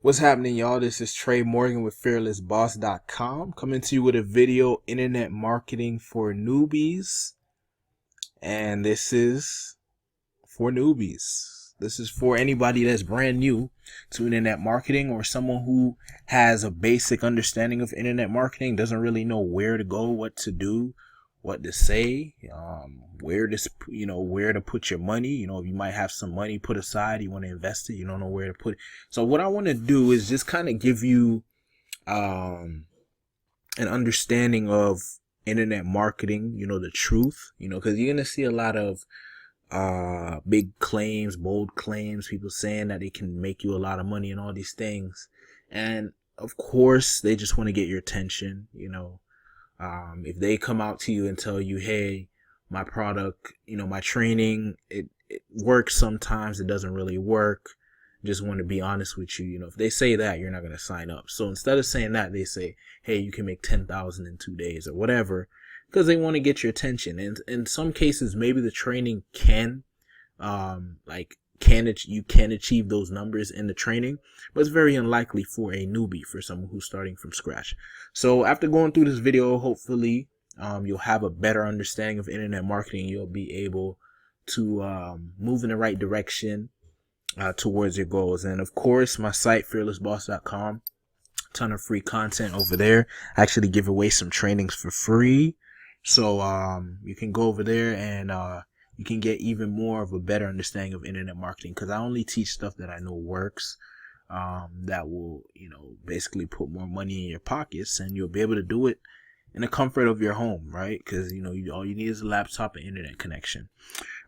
What's happening, y'all? This is Trey Morgan with fearlessboss.com coming to you with a video, internet marketing for newbies. And this is for newbies. This is for anybody that's brand new to internet marketing, or someone who has a basic understanding of internet marketing, doesn't really know where to go, what to do, what to say, where to put your money. If you might have some money put aside, you want to invest it, you don't know where to put it. So what I want to do is just kind of give you an understanding of internet marketing, the truth, because you're going to see a lot of big claims, bold claims, people saying that they can make you a lot of money and all these things. And of course, they just want to get your attention. If they come out to you and tell you, hey, my product, my training, it works sometimes, it doesn't really work. Just want to be honest with you. If they say that, you're not going to sign up. So instead of saying that, they say, hey, you can make 10,000 in 2 days or whatever, because they want to get your attention. And in some cases, maybe the training you can achieve those numbers in the training, but it's very unlikely for a newbie, for someone who's starting from scratch. So after going through this video, hopefully you'll have a better understanding of internet marketing. You'll be able to move in the right direction towards your goals. And of course, my site, fearlessboss.com, ton of free content over there. I actually give away some trainings for free. So you can go over there and you can get even more of a better understanding of internet marketing, because I only teach stuff that I know works, that will, basically put more money in your pockets, and you'll be able to do it in the comfort of your home, right? Because, all you need is a laptop and internet connection.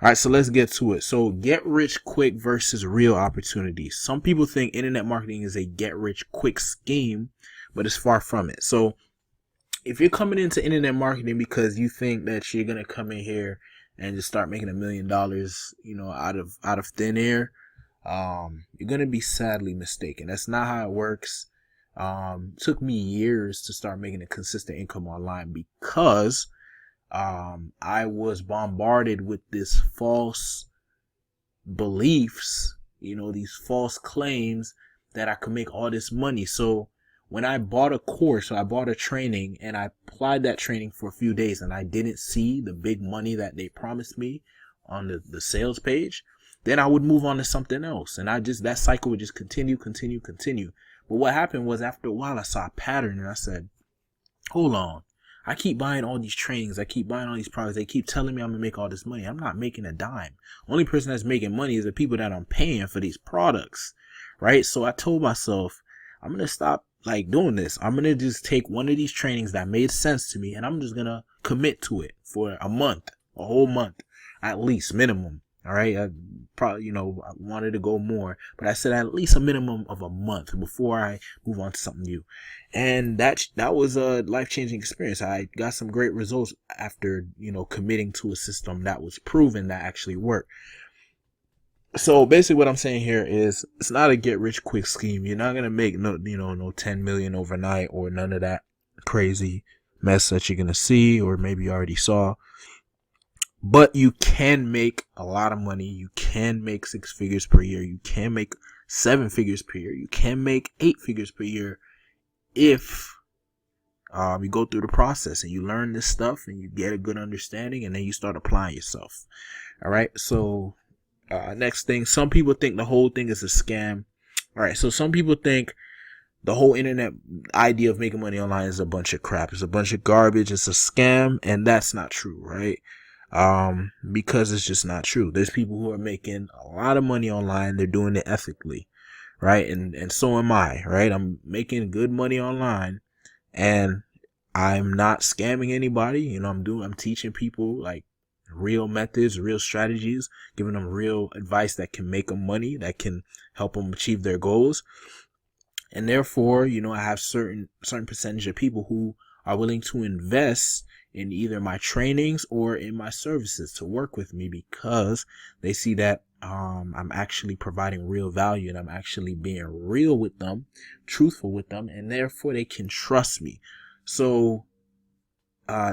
All right, so let's get to it. So get rich quick versus real opportunities. Some people think internet marketing is a get rich quick scheme, but it's far from it. So if you're coming into internet marketing because you think that you're going to come in here and just start making $1 million, out of thin air, you're going to be sadly mistaken. That's not how it works. Took me years to start making a consistent income online because I was bombarded with this false beliefs, these false claims that I could make all this money. So when I bought a course, or I bought a training, and I applied that training for a few days, and I didn't see the big money that they promised me on the sales page, then I would move on to something else. And that cycle would just continue. But what happened was, after a while, I saw a pattern, and I said, hold on. I keep buying all these trainings. I keep buying all these products. They keep telling me I'm going to make all this money. I'm not making a dime. Only person that's making money is the people that I'm paying for these products, right? So I told myself, I'm going to stop doing this. I'm going to just take one of these trainings that made sense to me, and I'm just going to commit to it for a whole month, at least, minimum. All right. I probably, I wanted to go more, but I said at least a minimum of a month before I move on to something new. And that was a life-changing experience. I got some great results after, committing to a system that was proven that actually worked. So basically what I'm saying here is, it's not a get rich quick scheme. You're not going to make no 10 million overnight, or none of that crazy mess that you're going to see, or maybe you already saw. But you can make a lot of money. You can make 6 figures per year. You can make 7 figures per year. You can make 8 figures per year if you go through the process and you learn this stuff and you get a good understanding, and then you start applying yourself. All right. So next thing, some people think the whole thing is a scam. All right. So some people think the whole internet idea of making money online is a bunch of crap. It's a bunch of garbage. It's a scam. And that's not true, right? Because it's just not true. There's people who are making a lot of money online. They're doing it ethically, right? And so am I, right? I'm making good money online, and I'm not scamming anybody. I'm teaching people real methods, real strategies, giving them real advice that can make them money, that can help them achieve their goals. And therefore, I have certain percentage of people who are willing to invest in either my trainings or in my services to work with me, because they see that I'm actually providing real value, and I'm actually being real with them, truthful with them, and therefore they can trust me. So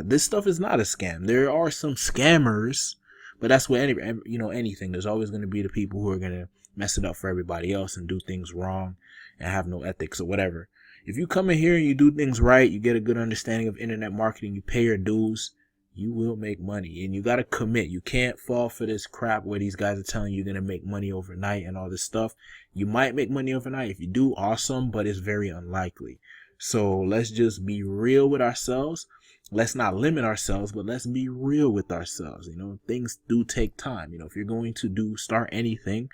this stuff is not a scam. There are some scammers, but that's what anything. There's always going to be the people who are going to mess it up for everybody else and do things wrong and have no ethics or whatever. If you come in here and you do things right, you get a good understanding of internet marketing, you pay your dues, you will make money. And you got to commit. You can't fall for this crap where these guys are telling you you're going to make money overnight and all this stuff. You might make money overnight. If you do, awesome, but it's very unlikely. So let's just be real with ourselves. Let's not limit ourselves, but let's be real with ourselves. You know, things do take time. You know, if you're going to start anything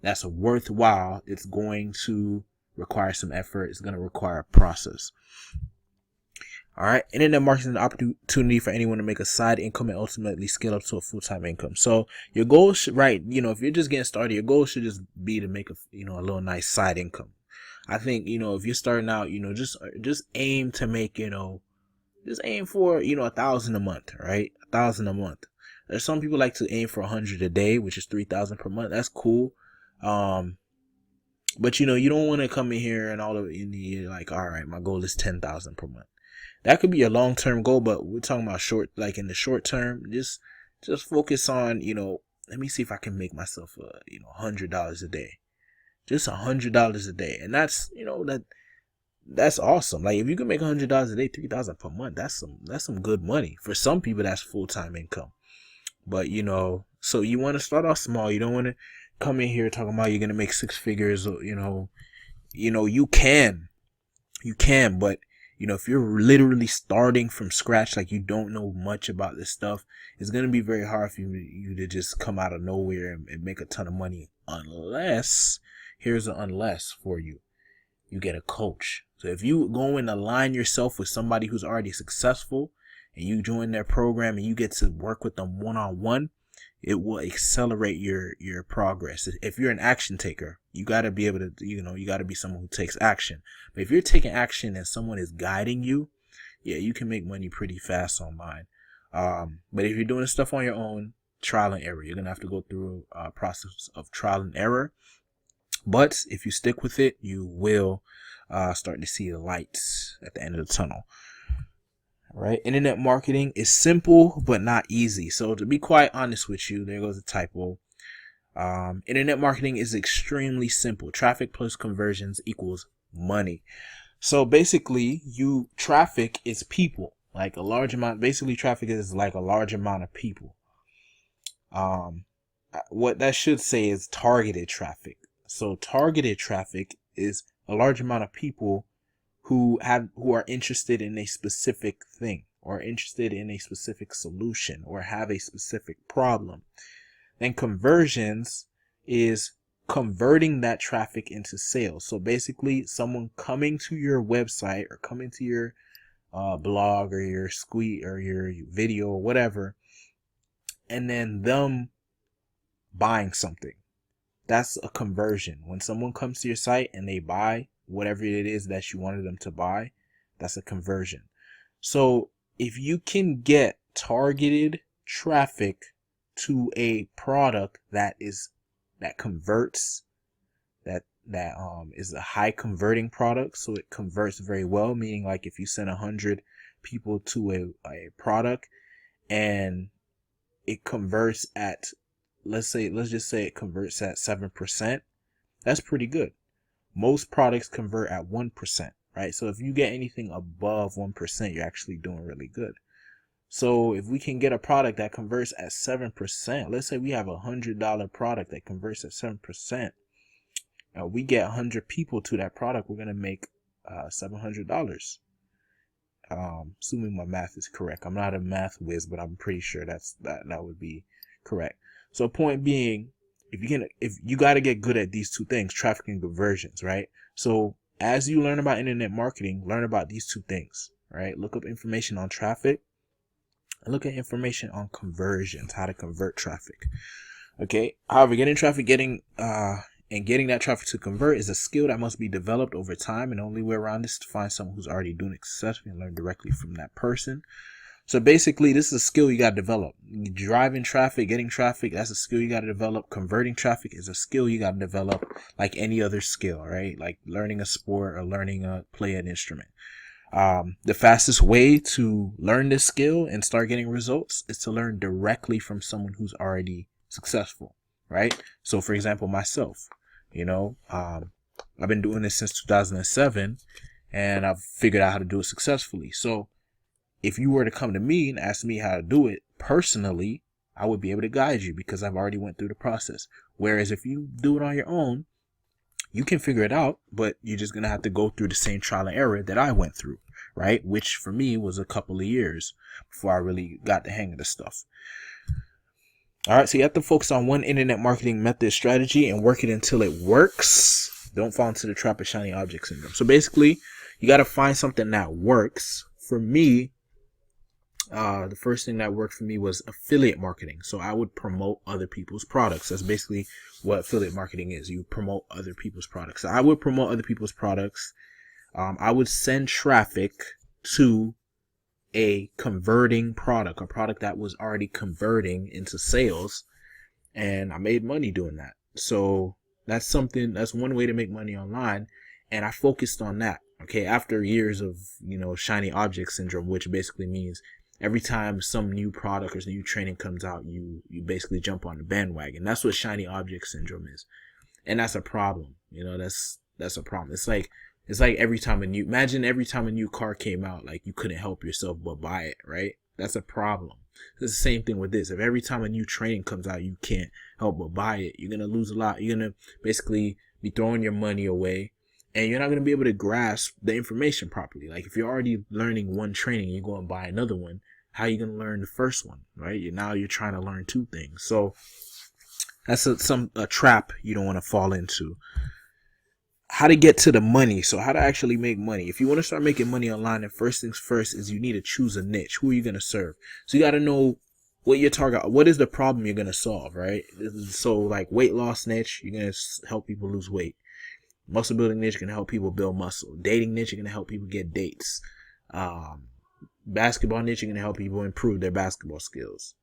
that's worthwhile, it's going to require some effort. It's going to require a process. All right. Internet marketing is an opportunity for anyone to make a side income and ultimately scale up to a full-time income. So your goal should, right, you know, if you're just getting started, your goal should just be to make a little nice side income. I think, you know, if you're starting out, you know, just aim to make, you know, just aim for, you know, 1,000 a month, right? 1,000 a month. There's some people like to aim for 100 a day, which is 3,000 per month. That's cool. But you know, you don't want to come in here and all of it, you're like, all right, my goal is 10,000 per month. That could be a long-term goal, but we're talking about short, like in the short term, just focus on, you know, let me see if I can make myself, you know, $100 a day, just $100 a day. And that's, you know, that's awesome. Like if you can make $100 a day, 3,000 per month, that's some good money. For some people, that's full-time income. But you know, so you want to start off small. You don't want to come in here talking about you're going to make six figures, or, you know, you can, but you know, if you're literally starting from scratch, like you don't know much about this stuff, it's going to be very hard for you to just come out of nowhere and make a ton of money, unless, here's an unless for you, you get a coach. So if you go and align yourself with somebody who's already successful and you join their program and you get to work with them one-on-one, it will accelerate your progress. If you're an action taker, you got to be able to, you know, you got to be someone who takes action. But if you're taking action and someone is guiding you, yeah, you can make money pretty fast online. But if you're doing stuff on your own, trial and error, you're going to have to go through a process of trial and error. But if you stick with it, you will start to see the lights at the end of the tunnel. Right? Internet marketing is simple, but not easy. So to be quite honest with you, there goes a typo. Internet marketing is extremely simple. Traffic plus conversions equals money. So basically, traffic is people, like a large amount. Basically, traffic is like a large amount of people. What that should say is targeted traffic. So targeted traffic is a large amount of people who are interested in a specific thing, or interested in a specific solution, or have a specific problem. Then conversions is converting that traffic into sales. So basically, someone coming to your website or coming to your blog or your or your video or whatever, and then them buying something. That's a conversion. When someone comes to your site and they buy whatever it is that you wanted them to buy, that's a conversion. So if you can get targeted traffic to a product that converts, that is a high converting product, so it converts very well, meaning like if you send 100 people to a product and it converts at, let's just say it converts at 7%, that's pretty good. Most products convert at 1%, right? So if you get anything above 1%, you're actually doing really good. So if we can get a product that converts at 7%, let's say we have $100 product that converts at 7%, we get 100 people to that product, we're going to make $700. Assuming my math is correct. I'm not a math whiz, but I'm pretty sure that would be correct. So point being, if you got to get good at these two things, traffic and conversions, right? So as you learn about internet marketing, learn about these two things, right? Look up information on traffic and look at information on conversions, how to convert traffic. Okay. However, getting that traffic to convert is a skill that must be developed over time, and the only way around this is to find someone who's already doing it successfully and learn directly from that person. So basically, this is a skill you got to develop. Driving traffic, getting traffic, that's a skill you got to develop. Converting traffic is a skill you got to develop, like any other skill, right? Like learning a sport or learning play an instrument. The fastest way to learn this skill and start getting results is to learn directly from someone who's already successful. right? So for example, myself, I've been doing this since 2007, and I've figured out how to do it successfully. So if you were to come to me and ask me how to do it personally, I would be able to guide you because I've already went through the process. Whereas if you do it on your own, you can figure it out, but you're just going to have to go through the same trial and error that I went through, right? Which for me was a couple of years before I really got the hang of the stuff. All right, so you have to focus on one internet marketing method strategy and work it until it works. Don't fall into the trap of shiny object syndrome. So basically, you got to find something that works. For me, the first thing that worked for me was affiliate marketing. So I would promote other people's products. That's basically what affiliate marketing is. You promote other people's products. So I would promote other people's products. I would send traffic to a converting product, a product that was already converting into sales, and I made money doing that. So that's one way to make money online, and I focused on that. Okay, after years of shiny object syndrome, which basically means every time some new product or new training comes out, you basically jump on the bandwagon. That's what shiny object syndrome is, and that's a problem. That's a problem. It's like every time a new car came out, like you couldn't help yourself but buy it, right? That's a problem. It's the same thing with this. If every time a new training comes out, you can't help but buy it, you're going to lose a lot. You're going to basically be throwing your money away, and you're not going to be able to grasp the information properly. Like if you're already learning one training, you go and buy another one, how are you going to learn the first one, right? Now you're trying to learn two things. So that's a trap you don't want to fall into. How to get to the money. So how to actually make money. If you want to start making money online, then first things first is you need to choose a niche. Who are you going to serve? So you got to know what your target, what is the problem you're going to solve, right? So like weight loss niche, you're going to help people lose weight. Muscle building niche, you're going to help people build muscle. Dating niche, you're going to help people get dates. Basketball niche, you're going to help people improve their basketball skills.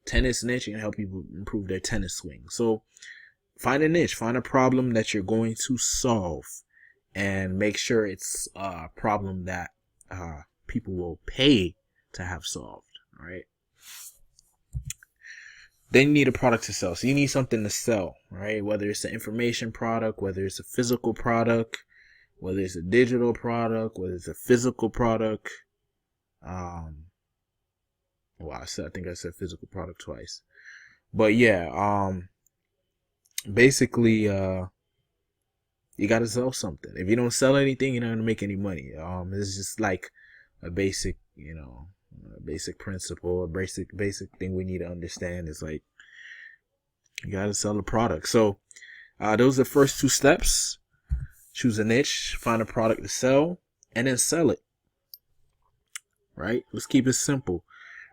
Tennis niche, you're going to help people improve their tennis swing. So find a niche, find a problem that you're going to solve, and make sure it's a problem that people will pay to have solved. All right. Then you need a product to sell. So you need something to sell, right? Whether it's an information product, whether it's a physical product, whether it's a digital product, whether it's a physical product. I think I said physical product twice. But yeah, basically, you got to sell something. If you don't sell anything, you're not going to make any money. It's just like a basic, basic principle, a basic thing we need to understand is like, you got to sell a product. So, those are the first two steps. Choose a niche, find a product to sell, and then sell it. Right? Let's keep it simple.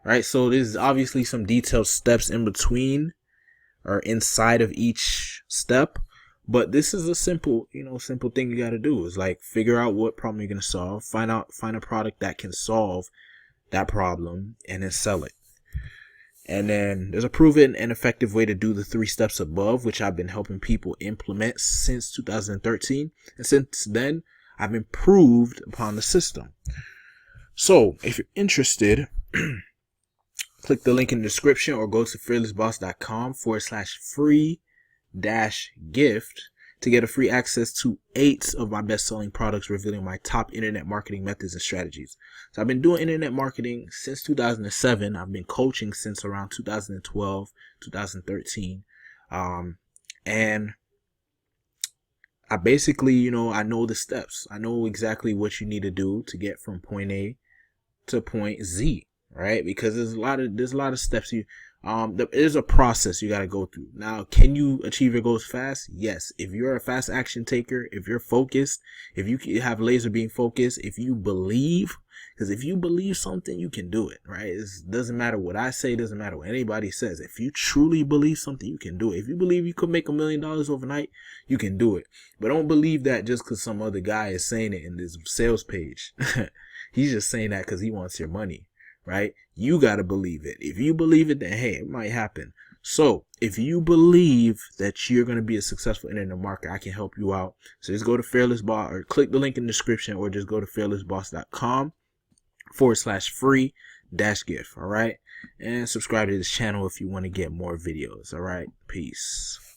Right? So there's obviously some detailed steps in between or inside of each step, but this is a simple thing you got to do is like figure out what problem you're going to solve, find a product that can solve that problem, and then sell it. And then there's a proven and effective way to do the 3 steps above, which I've been helping people implement since 2013. And since then, I've improved upon the system. So if you're interested, click the link in the description or go to fearlessboss.com/free-gift to get a free access to 8 of my best-selling products revealing my top internet marketing methods and strategies. So I've been doing internet marketing since 2007. I've been coaching since around 2012, 2013. And I basically, I know the steps. I know exactly what you need to do to get from point A to point Z. Right? Because there's a lot of steps there's a process you got to go through. Now, can you achieve your goals fast? Yes. If you're a fast action taker, if you're focused, if you have laser beam focus, if you believe, because if you believe something, you can do it, right? It doesn't matter what I say, doesn't matter what anybody says. If you truly believe something, you can do it. If you believe you could make $1 million overnight, you can do it. But don't believe that just because some other guy is saying it in this sales page. He's just saying that because he wants your money. Right? You got to believe it. If you believe it, then hey, it might happen. So if you believe that you're going to be a successful internet marketer, I can help you out. So just go to Fearless Boss or click the link in the description or just go to fearlessboss.com/free-gift. All right. and subscribe to this channel if you want to get more videos. All right, peace.